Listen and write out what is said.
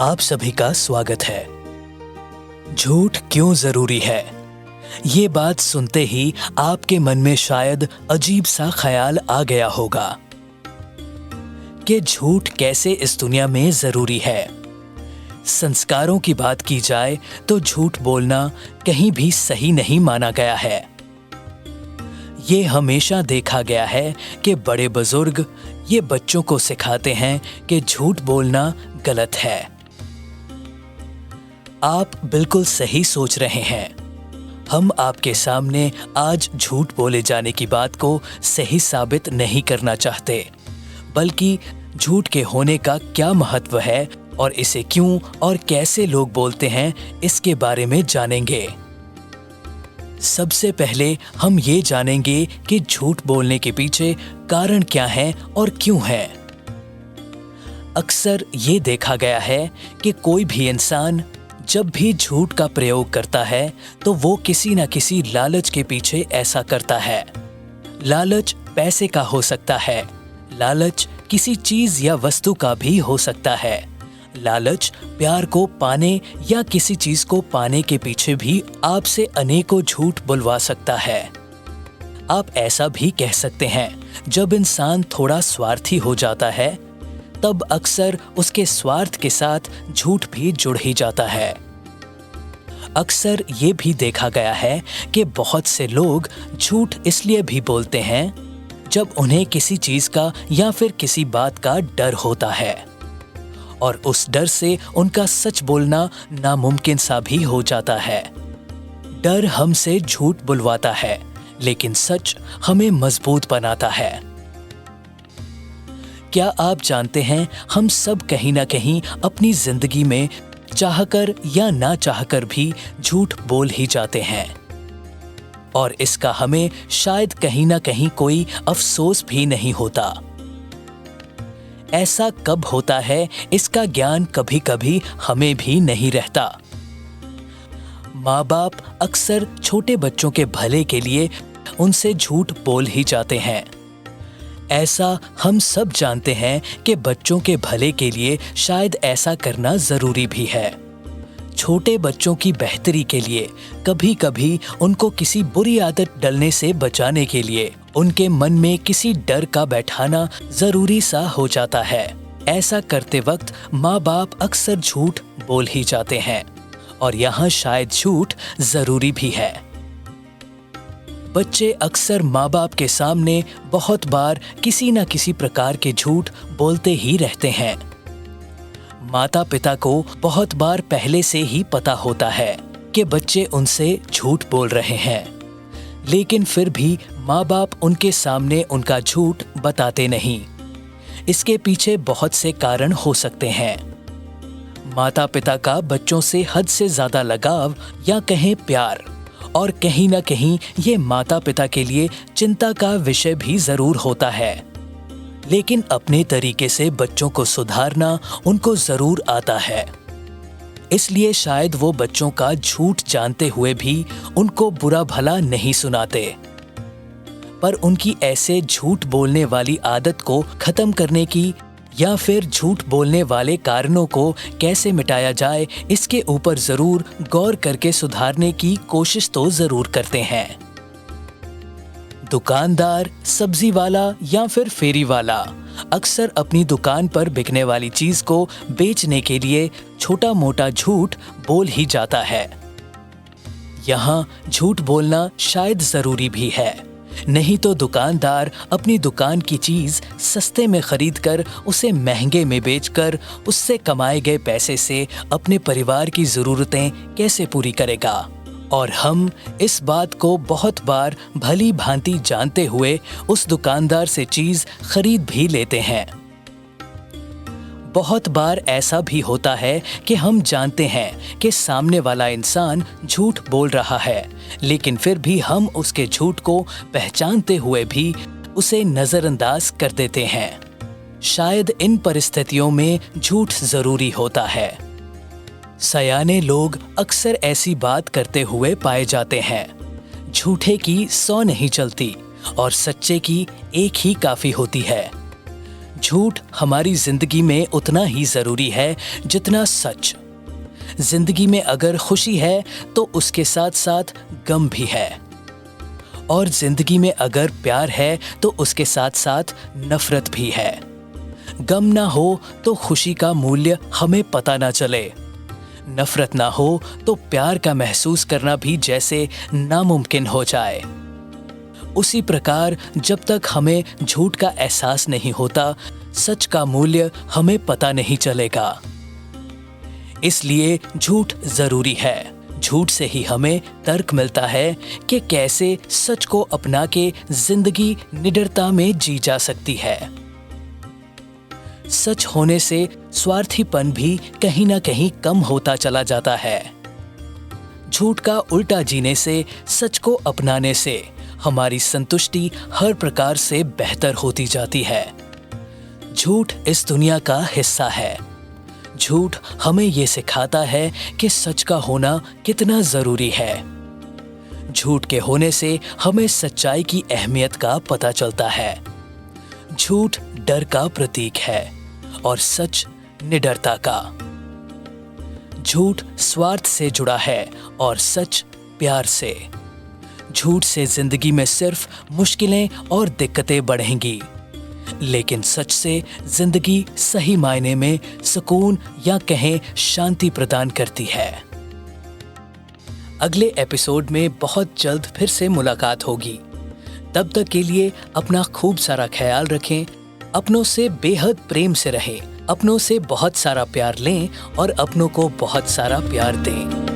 आप सभी का स्वागत है। झूठ क्यों जरूरी है? ये बात सुनते ही आपके मन में शायद अजीब सा ख्याल आ गया होगा कि झूठ कैसे इस दुनिया में जरूरी है। संस्कारों की बात की जाए तो झूठ बोलना कहीं भी सही नहीं माना गया है। ये हमेशा देखा गया है कि बड़े बुजुर्ग ये बच्चों को सिखाते हैं कि झूठ बोलना गलत है। आप बिल्कुल सही सोच रहे हैं। हम आपके सामने आज झूठ बोले जाने की बात को सही साबित नहीं करना चाहते, बल्कि झूठ के होने का क्या महत्व है और इसे क्यों और कैसे लोग बोलते हैं इसके बारे में जानेंगे। सबसे पहले हम ये जानेंगे कि झूठ बोलने के पीछे कारण क्या है और क्यों है। अक्सर ये देखा गया है कि कोई भी इंसान जब भी झूठ का प्रयोग करता है तो वो किसी न किसी लालच के पीछे ऐसा करता है। लालच पैसे का हो सकता है, लालच किसी चीज या वस्तु का भी हो सकता है, लालच प्यार को पाने या किसी चीज को पाने के पीछे भी आपसे अनेकों झूठ बुलवा सकता है। आप ऐसा भी कह सकते हैं, जब इंसान थोड़ा स्वार्थी हो जाता है तब अक्सर उसके स्वार्थ के साथ झूठ भी जुड़ ही जाता है। अक्सर ये भी देखा गया है कि बहुत से लोग झूठ इसलिए भी बोलते हैं जब उन्हें किसी चीज का या फिर किसी बात का डर होता है, और उस डर से उनका सच बोलना नामुमकिन सा भी हो जाता है। डर हमसे झूठ बुलवाता है, लेकिन सच हमें मजबूत बनाता है। क्या आप जानते हैं, हम सब कहीं ना कहीं अपनी जिंदगी में चाहकर या ना चाहकर भी झूठ बोल ही जाते हैं, और इसका हमें शायद कहीं ना कहीं कोई अफसोस भी नहीं होता। ऐसा कब होता है, इसका ज्ञान कभी कभी हमें भी नहीं रहता। माँ बाप अक्सर छोटे बच्चों के भले के लिए उनसे झूठ बोल ही जाते हैं। ऐसा हम सब जानते हैं कि बच्चों के भले के लिए शायद ऐसा करना जरूरी भी है। छोटे बच्चों की बेहतरी के लिए कभी कभी उनको किसी बुरी आदत डलने से बचाने के लिए उनके मन में किसी डर का बैठाना जरूरी सा हो जाता है। ऐसा करते वक्त माँ बाप अक्सर झूठ बोल ही जाते हैं, और यहाँ शायद झूठ जरूरी भी है। बच्चे अक्सर माँ बाप के सामने बहुत बार किसी न किसी प्रकार के झूठ बोलते ही रहते हैं। माता पिता को बहुत बार पहले से ही पता होता है कि बच्चे उनसे झूठ बोल रहे हैं, लेकिन फिर भी माँ बाप उनके सामने उनका झूठ बताते नहीं। इसके पीछे बहुत से कारण हो सकते हैं। माता पिता का बच्चों से हद से ज्यादा लगाव या कहें प्यार, और कहीं ना कहीं ये माता पिता के लिए चिंता का विषय भी जरूर होता है, लेकिन अपने तरीके से बच्चों को सुधारना उनको जरूर आता है। इसलिए शायद वो बच्चों का झूठ जानते हुए भी उनको बुरा भला नहीं सुनाते, पर उनकी ऐसे झूठ बोलने वाली आदत को खत्म करने की या फिर झूठ बोलने वाले कारणों को कैसे मिटाया जाए, इसके ऊपर जरूर गौर करके सुधारने की कोशिश तो जरूर करते हैं। दुकानदार, सब्जी वाला या फिर फेरी वाला अक्सर अपनी दुकान पर बिकने वाली चीज को बेचने के लिए छोटा मोटा झूठ बोल ही जाता है। यहाँ झूठ बोलना शायद जरूरी भी है, नहीं तो दुकानदार अपनी दुकान की चीज सस्ते में खरीदकर उसे महंगे में बेचकर उससे कमाए गए पैसे से अपने परिवार की जरूरतें कैसे पूरी करेगा। और हम इस बात को बहुत बार भली भांति जानते हुए उस दुकानदार से चीज खरीद भी लेते हैं। बहुत बार ऐसा भी होता है कि हम जानते हैं कि सामने वाला इंसान झूठ बोल रहा है, लेकिन फिर भी हम उसके झूठ को पहचानते हुए भी उसे नजरअंदाज कर देते हैं। शायद इन परिस्थितियों में झूठ जरूरी होता है। सयाने लोग अक्सर ऐसी बात करते हुए पाए जाते हैं, झूठे की 100 नहीं चलती और सच्चे की एक ही काफी होती है। झूठ हमारी जिंदगी में उतना ही जरूरी है जितना सच। जिंदगी में अगर खुशी है तो उसके साथ साथ गम भी है, और जिंदगी में अगर प्यार है तो उसके साथ साथ नफरत भी है। गम ना हो तो खुशी का मूल्य हमें पता ना चले, नफरत ना हो तो प्यार का महसूस करना भी जैसे नामुमकिन हो जाए। उसी प्रकार जब तक हमें झूठ का एहसास नहीं होता, सच का मूल्य हमें पता नहीं चलेगा। इसलिए झूठ जरूरी है। झूठ से ही हमें तर्क मिलता है कि कैसे सच को अपना के जिंदगी निडरता में जी जा सकती है। सच होने से स्वार्थीपन भी कहीं ना कहीं कम होता चला जाता है। झूठ का उल्टा जीने से, सच को अपनाने से हमारी संतुष्टि हर प्रकार से बेहतर होती जाती है। झूठ इस दुनिया का हिस्सा है। झूठ हमें ये सिखाता है कि सच का होना कितना जरूरी है। झूठ के होने से हमें सच्चाई की अहमियत का पता चलता है। झूठ डर का प्रतीक है और सच निडरता का। झूठ स्वार्थ से जुड़ा है और सच प्यार से। झूठ से जिंदगी में सिर्फ मुश्किलें और दिक्कतें बढ़ेंगी, लेकिन सच से जिंदगी सही मायने में सुकून या कहें शांति प्रदान करती है। अगले एपिसोड में बहुत जल्द फिर से मुलाकात होगी। तब तक के लिए अपना खूब सारा ख्याल रखें, अपनों से बेहद प्रेम से रहें, अपनों से बहुत सारा प्यार लें और अपनों को बहुत सारा प्यार दें।